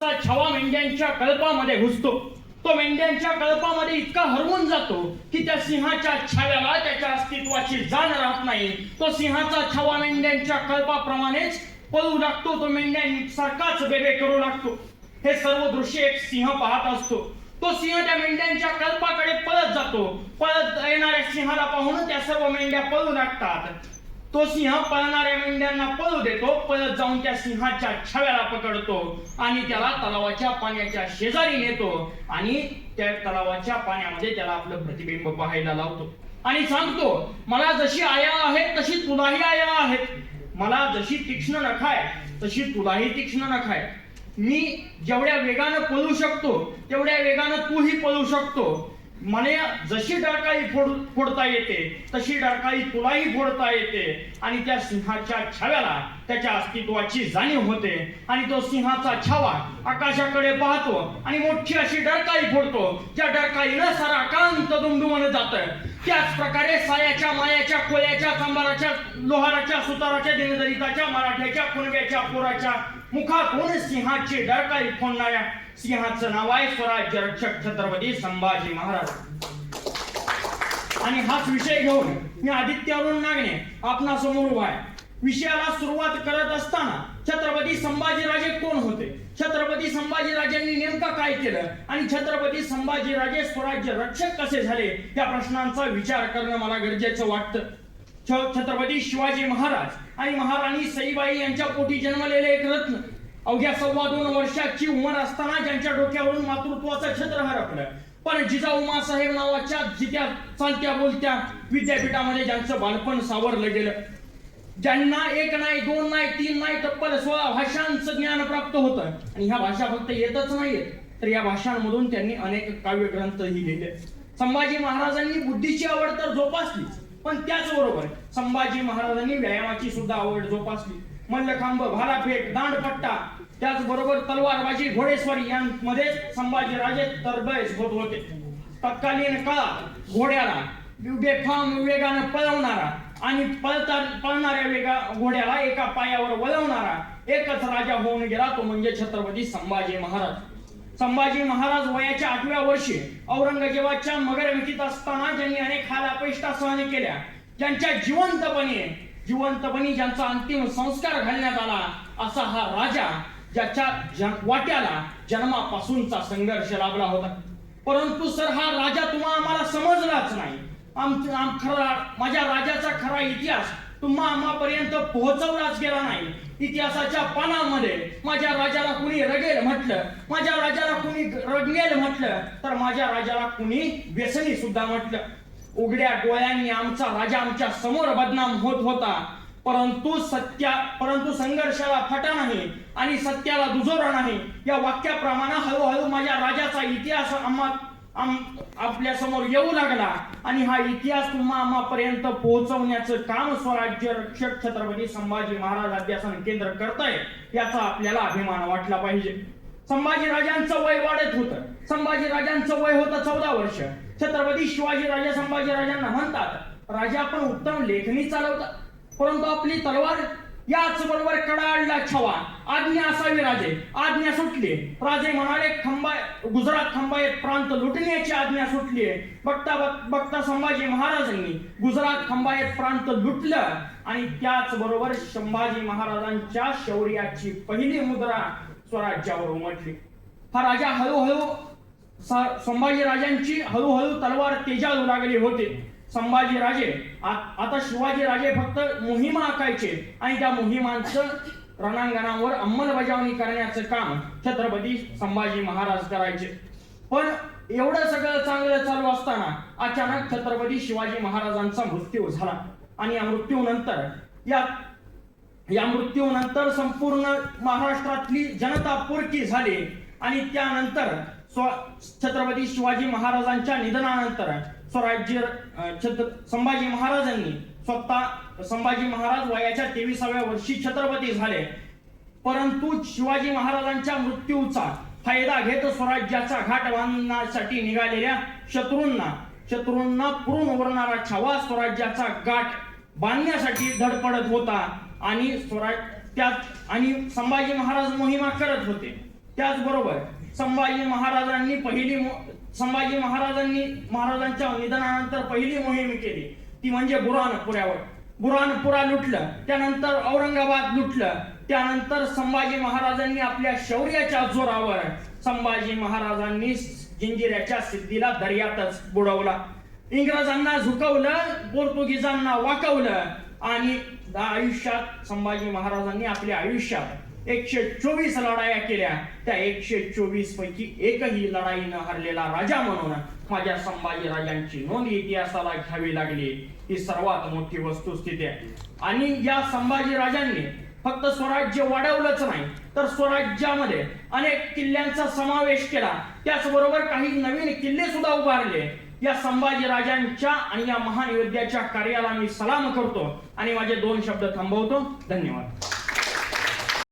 छावा मेंढ्यांच्या कळपामध्ये घुसतो. तो मेंढ्यांच्या कळपामध्ये इतका हरवून जातो की त्या सिंहाच्या छाव्याला त्याच्या अस्तित्वाची जाण राहत नाही. तो सिंहाचा छावा मेंढ्यांच्या कळपाप्रमाणेच पळू लागतो. तो मेंढ्यांसारखाच बेबे करू लागतो. हे सर्व दृश्य एक सिंह पाहत असतो. तो सिंह त्या मेंढ्यांच्या कळपाकडे पळत जातो. पळत येणाऱ्या सिंहाला पाहून त्या सर्व मेंढ्या पळू लागतात. तो सिंह पळणाऱ्या मेंढ्यांना पळू देतो. पळत जाऊन त्या सिंहाच्या छाव्याला पकडतो आणि त्याला तलावाच्या पाण्याच्या शेजारी नेतो आणि त्या तलावाच्या पाण्यामध्ये त्याला आपलं प्रतिबिंब पाहायला लावतो आणि सांगतो, मला जशी आया आहे तशी तुलाही आया आहेत. मला जशी तीक्ष्ण नख आहे तशी तुलाही तीक्ष्ण नख आहे. मी जेवढ्या वेगानं पळू शकतो तेवढ्या वेगानं तूही पळू शकतो. मला जशी डरकाळी फोडता येते तशी डरकाळी तुलाही फोडता येते. आणि त्या सिंहाच्या छाव्याला त्याच्या अस्तित्वाची जाणीव होते आणि तो सिंहाचा छावा आकाशाकडे पाहतो आणि मोठी अशी डरकाळी फोडतो. त्या डरकाळीनं सारा अकांत दुमदुमन जात. त्याच प्रकारे सायाच्या, मायाच्या, कोळ्याच्या, चांबाराच्या, लोहाराच्या, सुताराच्या, दिनदलिताच्या, मराठ्याच्या, कुणब्याच्या, पोराच्या मुखातून सिंहाची डरकाळी फोडणाऱ्या सिंहाचं नाव आहे स्वराज्य रक्षक छत्रपती संभाजी महाराज. आणि हाच विषय घेऊन मी आदित्य अरुण नागणे आपणासमोर उभा आहे. विषयाला सुरुवात करत असताना छत्रपती संभाजीराजे कोण होते, छत्रपती संभाजीराजांनी नेमकं काय केलं आणि छत्रपती संभाजीराजे स्वराज्य रक्षक कसे झाले या प्रश्नांचा विचार करणं मला गरजेचं वाटतं. छत्रपती शिवाजी महाराज आणि महाराणी सईबाई यांच्या पोटी जन्मलेले एक रत्न. अवघ्या 2.25 वर्षाची उमर असताना ज्यांच्या डोक्यावरून मातृत्वाचं छत्र हरपलं, पण जिजाऊ मासाहेब नावाच्या जित्या चालत्या बोलत्या विद्यापीठामध्ये ज्यांचं बालपण सावरलं गेलं, ज्यांना 1 नाही 2 नाही 3 नाही तब्बल 16 भाषांचं ज्ञान प्राप्त होतं. आणि ह्या भाषा फक्त येतच नाहीयेत तर या भाषांमधून त्यांनी अनेक काव्यग्रंथही लिहिले. संभाजी महाराजांनी बुद्धीची आवड तर जोपासलीच, पण त्याचबरोबर संभाजी महाराजांनी व्यायामाची सुद्धा आवड जोपासली. मल्लखांब, भालाफेक, दांडपट्टा, त्याचबरोबर तलवारबाजी, घोडेस्वारी यांमध्ये संभाजीराजे तरबेज होत होते. तत्कालीन काळात घोड्याला बेफाम वेगानं पळवणारा आणि पळणाऱ्या घोड्याला एका पायावर वळवणारा एकच राजा होऊन गेला, तो म्हणजे छत्रपती संभाजी महाराज. संभाजी महाराज वयाच्या 8व्या वर्षी औरंगजेबाच्या मगरमितीत असताना ज्यांनी अनेक हाल अपेष्टा सहन केल्या, ज्यांच्या जिवंतपणी ज्यांचा अंतिम संस्कार घालण्यात आला, असा हा राजा ज्याच्या वाट्याला जन्मापासूनचा संघर्ष लाभला होता. परंतु सर हा राजा आम्हाला समजलाच नाही. माझ्या राजाचा खरा इतिहास आम्हापर्यंत पोहोचवलाच गेला नाही. इतिहासाच्या पानामध्ये माझ्या राजाला कुणी रगेल म्हटलं, माझ्या राजाला कुणी रगनेल म्हटलं तर माझ्या राजाला कुणी व्यसनी सुद्धा म्हटलं. उघड्या डोळ्यांनी आमचा राजा आमच्या समोर बदनाम होत होता. परंतु संघर्षाला फाटा नाही आणि सत्याला दुजोरा नाही या वाक्याप्रमाणे हळूहळू माझ्या राजाचा इतिहास आपल्या समोर येऊ लागला आणि हा इतिहास आम्हापर्यंत पोहोचवण्याचं काम स्वराज्य रक्षक छत्रपती संभाजी महाराज अध्यासन केंद्र करताय, याचा आपल्याला अभिमान वाटला पाहिजे. संभाजीराजांचं वय वाढत होतं. संभाजीराजांचं वय होतं 14 वर्ष. छत्रपती शिवाजी राजे संभाजीराजांना म्हणतात, राजा आपण उत्तम लेखणी चालवतात, परंतु आपली तलवार याच बरोबर कडाडला छावा. आज्ञा असावी राजे. आज्ञा सुटली. राजे म्हणाले, गुजरात खंबायत प्रांत लुटण्याची आज्ञा सुटली. बघता संभाजी महाराजांनी गुजरात खंबायत प्रांत लुटलं आणि त्याच बरोबर संभाजी महाराजांच्या शौर्याची पहिली मुद्रा स्वराज्यावर उमटली. हा राजा संभाजी राजांची हळूहळू तलवार तेजाळू लागली होती. संभाजी राजे आता शिवाजी राजे फक्त मोहिमा आखायचे आणि त्या मोहिमांचं रणांगणावर अंमलबजावणी करण्याचं काम छत्रपती संभाजी महाराज करायचे. पण एवढं सगळं चांगलं चालू असताना अचानक छत्रपती शिवाजी महाराजांचा मृत्यू झाला आणि या मृत्यूनंतर संपूर्ण महाराष्ट्रातली जनता पुरकी झाली आणि त्यानंतर छत्रपती शिवाजी महाराजांच्या निधनानंतर संभाजी महाराजांनी संभाजी महाराज वयाच्या 23व्या वर्षी छत्रपती झाले. परंतु शिवाजी महाराजांच्या मृत्यूचा फायदा घेत स्वराज्याचा घाट बांधण्यासाठी निघालेल्या शत्रूंना पुरून उरणारा छावा स्वराज्याचा गाठ बांधण्यासाठी धडपडत होता आणि संभाजी महाराज मोहिमा करत होते. त्याचबरोबर संभाजी महाराजांच्या निधनानंतर पहिली मोहीम केली ती म्हणजे बुऱ्हाणपुरा लुटलं, त्यानंतर औरंगाबाद लुटलं, त्यानंतर संभाजी महाराजांनी आपल्या शौर्याच्या जोरावर संभाजी महाराजांनी जंजिऱ्याच्या सिद्धीला दर्यातच बुडवला. इंग्रजांना झुकवलं, पोर्तुगीजांना वाकवलं आणि आयुष्यात संभाजी महाराजांनी आपल्या आयुष्यात 124 लढाया केल्या. त्या 124 पैकी एकही लढाई न हरलेला राजा म्हणून माझ्या संभाजी राजांची नोंद इतिहासाला घ्यावी लागली. ही सर्वात मोठी वस्तुस्थिती आहे. आणि या संभाजी राजांनी फक्त स्वराज्य वाढवलंच नाही तर स्वराज्यामध्ये अनेक किल्ल्यांचा समावेश केला. त्याचबरोबर काही नवीन किल्ले सुद्धा उभारले. या संभाजी राजांच्या आणि या महान योद्ध्याच्या कार्याला मी सलाम करतो आणि माझे 2 शब्द थांबवतो. धन्यवाद.